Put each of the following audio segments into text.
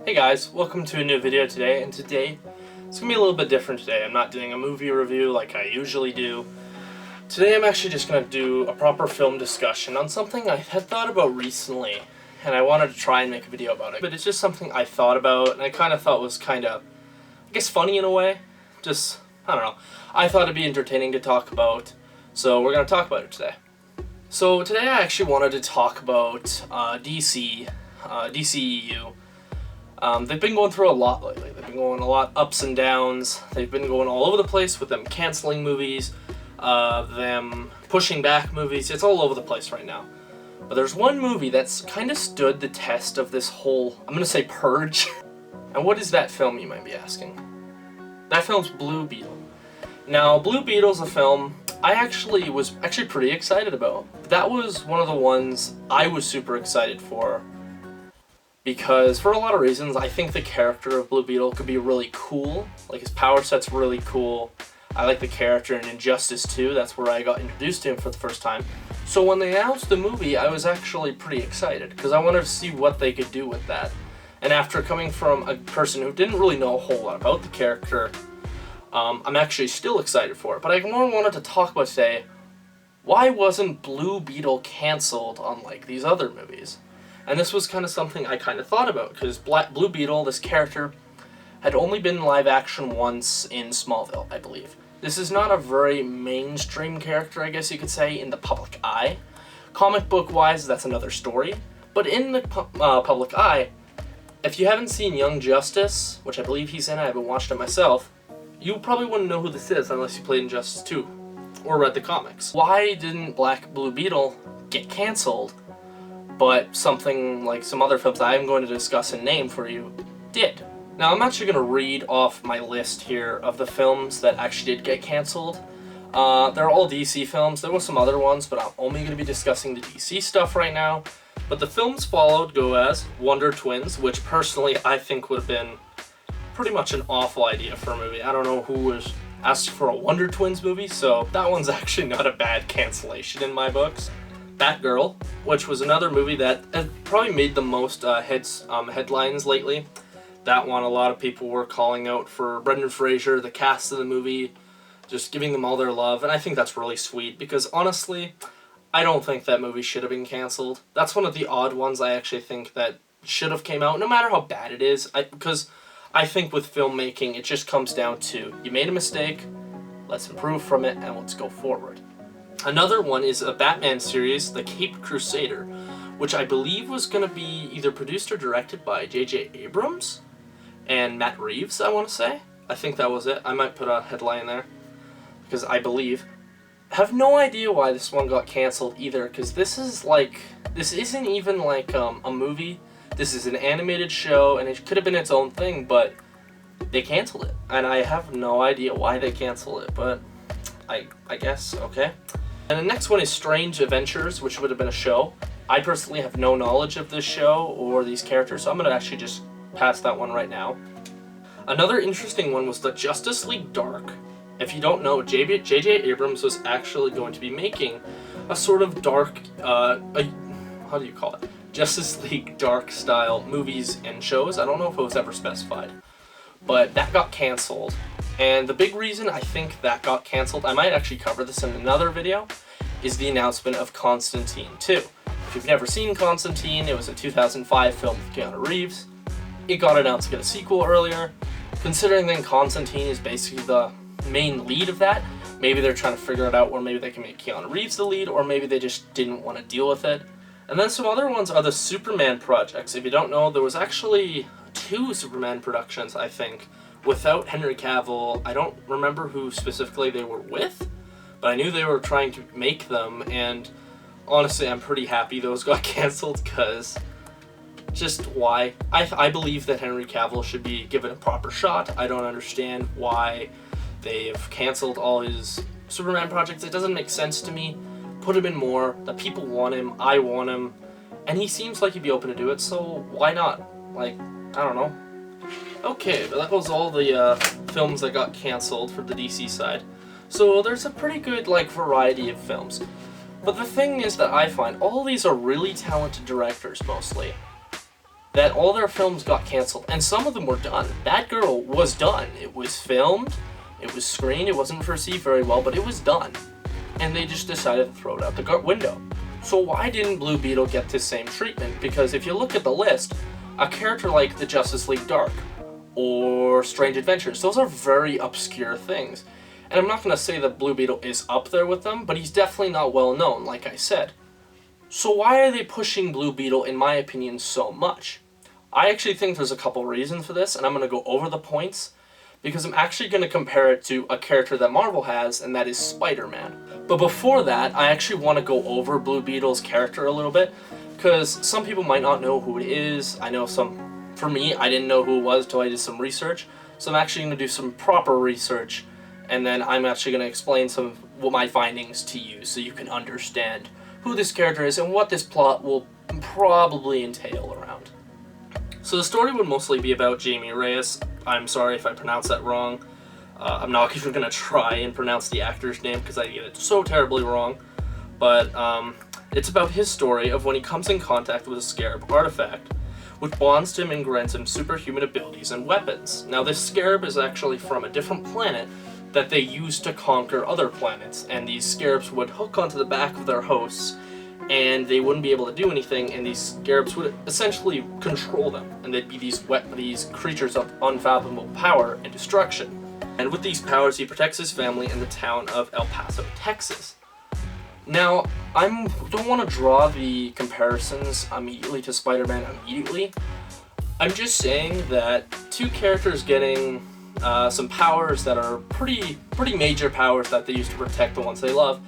Hey guys, welcome to a new video today, and today it's going to be a little bit different today. I'm not doing a movie review like I usually do. Today I'm actually just going to do a proper film discussion on something I had thought about recently, and I wanted to try and make a video about it. But it's just something I thought about, and I kind of thought was kind of, I guess, funny in a way. Just, I don't know. I thought it'd be entertaining to talk about, so we're going to talk about it today. So today I actually wanted to talk about DCEU. They've been going through a lot lately. They've been going a lot ups and downs. They've been going all over the place with them canceling movies, them pushing back movies. It's all over the place right now. But there's one movie that's kind of stood the test of this whole, I'm going to say, purge. And what is that film, you might be asking? That film's Blue Beetle. Now, Blue Beetle's a film I was pretty excited about. That was one of the ones I was super excited for. Because, for a lot of reasons, I think the character of Blue Beetle could be really cool. Like, his power set's really cool. I like the character in Injustice 2. That's where I got introduced to him for the first time. So when they announced the movie, I was actually pretty excited, because I wanted to see what they could do with that. And after coming from a person who didn't really know a whole lot about the character, I'm actually still excited for it. But I more wanted to talk about today, why wasn't Blue Beetle canceled unlike these other movies? And this was kind of something I kind of thought about, because Blue Beetle, this character, had only been live action once in Smallville, I believe. This is not a very mainstream character, I guess you could say, in the public eye. Comic book-wise, that's another story. But in the public eye, if you haven't seen Young Justice, which I believe he's in, I haven't watched it myself, you probably wouldn't know who this is unless you played Injustice 2 or read the comics. Why didn't Blue Beetle get canceled? But something like some other films that I'm going to discuss and name for you did. Now, I'm actually going to read off my list here of the films that actually did get canceled. They're all DC films. There were some other ones, but I'm only going to be discussing the DC stuff right now. But the films followed go as Wonder Twins, which personally I think would have been pretty much an awful idea for a movie. I don't know who was asked for a Wonder Twins movie, so that one's actually not a bad cancellation in my books. Batgirl, which was another movie that probably made the most headlines lately. That one, a lot of people were calling out for Brendan Fraser, the cast of the movie, just giving them all their love, and I think that's really sweet, because honestly, I don't think that movie should have been cancelled. That's one of the odd ones I actually think that should have came out, no matter how bad it is, because I think with filmmaking, it just comes down to, you made a mistake, let's improve from it, and let's go forward. Another one is a Batman series, The Caped Crusader, which I believe was going to be either produced or directed by J.J. Abrams and Matt Reeves, I want to say. I think that was it. I might put a headline there, because I believe. I have no idea why this one got canceled either, because this isn't even like a movie. This is an animated show, and it could have been its own thing, but they canceled it. And I have no idea why they canceled it, but I guess, okay. And the next one is Strange Adventures, which would have been a show. I personally have no knowledge of this show or these characters, so I'm going to actually just pass that one right now. Another interesting one was the Justice League Dark. If you don't know, J.J. Abrams was actually going to be making a sort of dark, how do you call it? Justice League Dark style movies and shows. I don't know if it was ever specified. But that got canceled. And the big reason I think that got canceled, I might actually cover this in another video, is the announcement of Constantine 2. If you've never seen Constantine, it was a 2005 film with Keanu Reeves. It got announced to get a sequel earlier. Considering then Constantine is basically the main lead of that, maybe they're trying to figure it out where maybe they can make Keanu Reeves the lead, or maybe they just didn't want to deal with it. And then some other ones are the Superman projects. If you don't know, there was actually 2 Superman productions, I think, without Henry Cavill. I don't remember who specifically they were with, but I knew they were trying to make them, and honestly, I'm pretty happy those got canceled, because just why? I believe that Henry Cavill should be given a proper shot. I don't understand why they've canceled all his Superman projects. It doesn't make sense to me. Put him in more. The people want him. I want him. And he seems like he'd be open to do it, so why not? Like, I don't know. Okay, but that was all the films that got canceled for the DC side. So there's a pretty good variety of films. But the thing is that I find all these are really talented directors mostly. that all their films got canceled, and some of them were done. Batgirl was done. It was filmed, it was screened, it wasn't received very well, but it was done. And they just decided to throw it out the window. So why didn't Blue Beetle get the same treatment? Because if you look at the list, a character like the Justice League Dark or Strange Adventures, those are very obscure things. And I'm not going to say that Blue Beetle is up there with them, but he's definitely not well known, like I said. So why are they pushing Blue Beetle, in my opinion, so much? I actually think there's a couple reasons for this, and I'm going to go over the points, because I'm actually going to compare it to a character that Marvel has, and that is Spider-Man. But before that, I actually want to go over Blue Beetle's character a little bit, because some people might not know who it is. I know for me, I didn't know who it was until I did some research, so I'm actually going to do some proper research, and then I'm actually going to explain some of my findings to you, so you can understand who this character is and what this plot will probably entail around. So the story would mostly be about Jamie Reyes. I'm sorry if I pronounce that wrong. I'm not even going to try and pronounce the actor's name because I get it so terribly wrong. But it's about his story of when he comes in contact with a scarab artifact, which bonds to him and grants him superhuman abilities and weapons. Now this scarab is actually from a different planet that they used to conquer other planets, and these scarabs would hook onto the back of their hosts, and they wouldn't be able to do anything, and these scarabs would essentially control them, and they'd be these creatures of unfathomable power and destruction. And with these powers, he protects his family in the town of El Paso, Texas. Now, I don't want to draw the comparisons immediately to Spider-Man immediately. I'm just saying that two characters getting some powers that are pretty major powers that they use to protect the ones they love,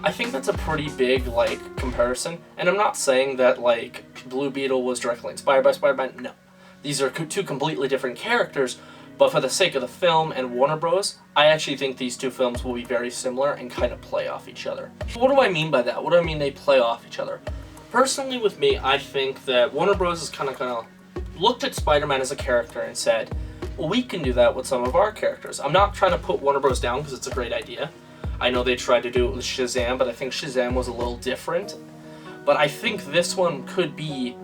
I think that's a pretty big comparison. And I'm not saying that Blue Beetle was directly inspired by Spider-Man. No, these are two completely different characters. But for the sake of the film and Warner Bros., I actually think these two films will be very similar and kind of play off each other. What do I mean by that? What do I mean they play off each other? Personally, with me, I think that Warner Bros. Has kind of looked at Spider-Man as a character and said, well, we can do that with some of our characters. I'm not trying to put Warner Bros. Down because it's a great idea. I know they tried to do it with Shazam, but I think Shazam was a little different. But I think this one could be,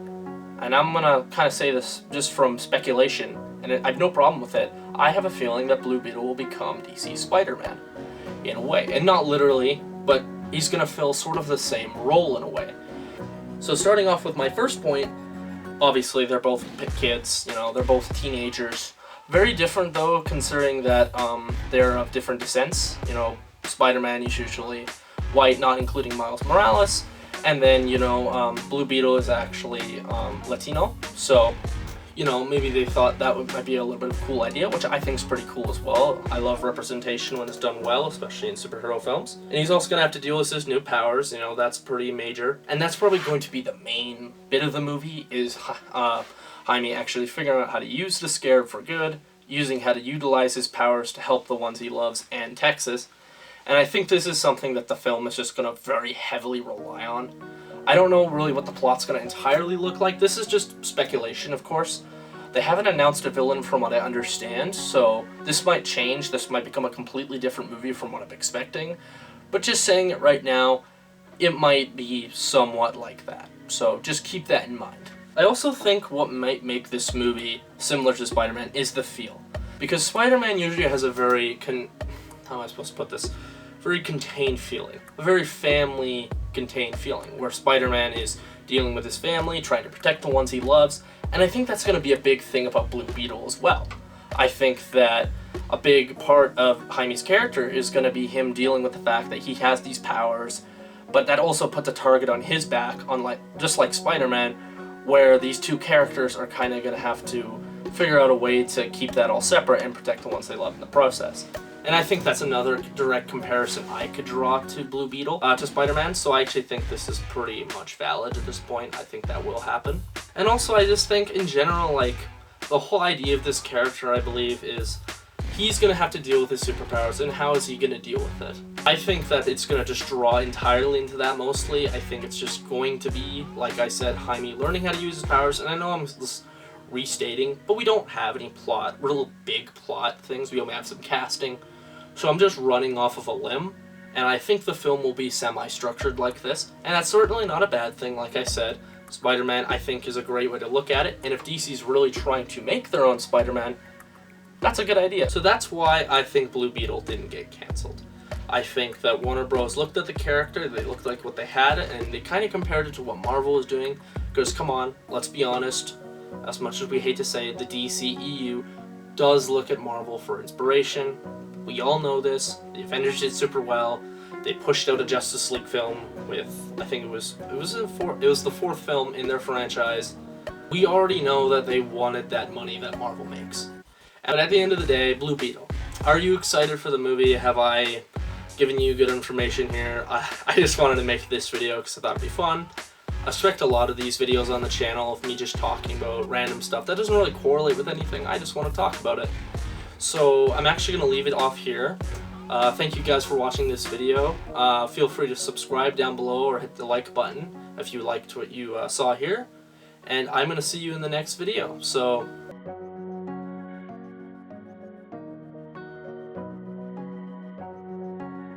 and I'm going to kind of say this just from speculation, and I have no problem with it, I have a feeling that Blue Beetle will become DC's Spider-Man, in a way. And not literally, but he's going to fill sort of the same role in a way. So starting off with my first point, obviously they're both kids, they're both teenagers. Very different though, considering that they're of different descents. Spider-Man is usually white, not including Miles Morales, and then Blue Beetle is actually Latino. So maybe they thought that might be a little bit of a cool idea, which I think is pretty cool as well. I love representation when it's done well, especially in superhero films. And he's also going to have to deal with his new powers, that's pretty major. And that's probably going to be the main bit of the movie, is Jaime actually figuring out how to use the scarab for good, using how to utilize his powers to help the ones he loves and Texas. And I think this is something that the film is just going to very heavily rely on. I don't know really what the plot's going to entirely look like. This is just speculation, of course. They haven't announced a villain from what I understand, so this might change. This might become a completely different movie from what I'm expecting. But just saying it right now, it might be somewhat like that. So just keep that in mind. I also think what might make this movie similar to Spider-Man is the feel. Because Spider-Man usually has a very how am I supposed to put this? Very contained feeling. A very family contained feeling, where Spider-Man is dealing with his family, trying to protect the ones he loves, and I think that's going to be a big thing about Blue Beetle as well. I think that a big part of Jaime's character is going to be him dealing with the fact that he has these powers, but that also puts a target on his back, just like Spider-Man, where these two characters are kind of going to have to figure out a way to keep that all separate and protect the ones they love in the process. And I think that's another direct comparison I could draw to Blue Beetle, to Spider-Man, so I actually think this is pretty much valid at this point. I think that will happen. And also, I just think, in general, the whole idea of this character, I believe, is he's going to have to deal with his superpowers, and how is he going to deal with it? I think that it's going to just draw entirely into that mostly. I think it's just going to be, like I said, Jaime learning how to use his powers, and I know I'm just restating, but we don't have any real big plot things. We only have some casting. So I'm just running off of a limb, and I think the film will be semi-structured like this, and that's certainly not a bad thing, like I said. Spider-Man, I think, is a great way to look at it, and if DC's really trying to make their own Spider-Man, that's a good idea. So that's why I think Blue Beetle didn't get cancelled. I think that Warner Bros. Looked at the character, they looked like what they had, and they kind of compared it to what Marvel was doing, because come on, let's be honest, as much as we hate to say it, the DCEU does look at Marvel for inspiration. We all know this. The Avengers did super well. They pushed out a Justice League film with, I think it was the fourth film in their franchise. We already know that they wanted that money that Marvel makes. But at the end of the day, Blue Beetle. Are you excited for the movie? Have I given you good information here? I just wanted to make this video because I thought it'd be fun. I expect a lot of these videos on the channel of me just talking about random stuff that doesn't really correlate with anything. I just want to talk about it. So I'm actually going to leave it off here. Thank you guys for watching this video. Feel free to subscribe down below or hit the like button if you liked what you saw here. And I'm going to see you in the next video. So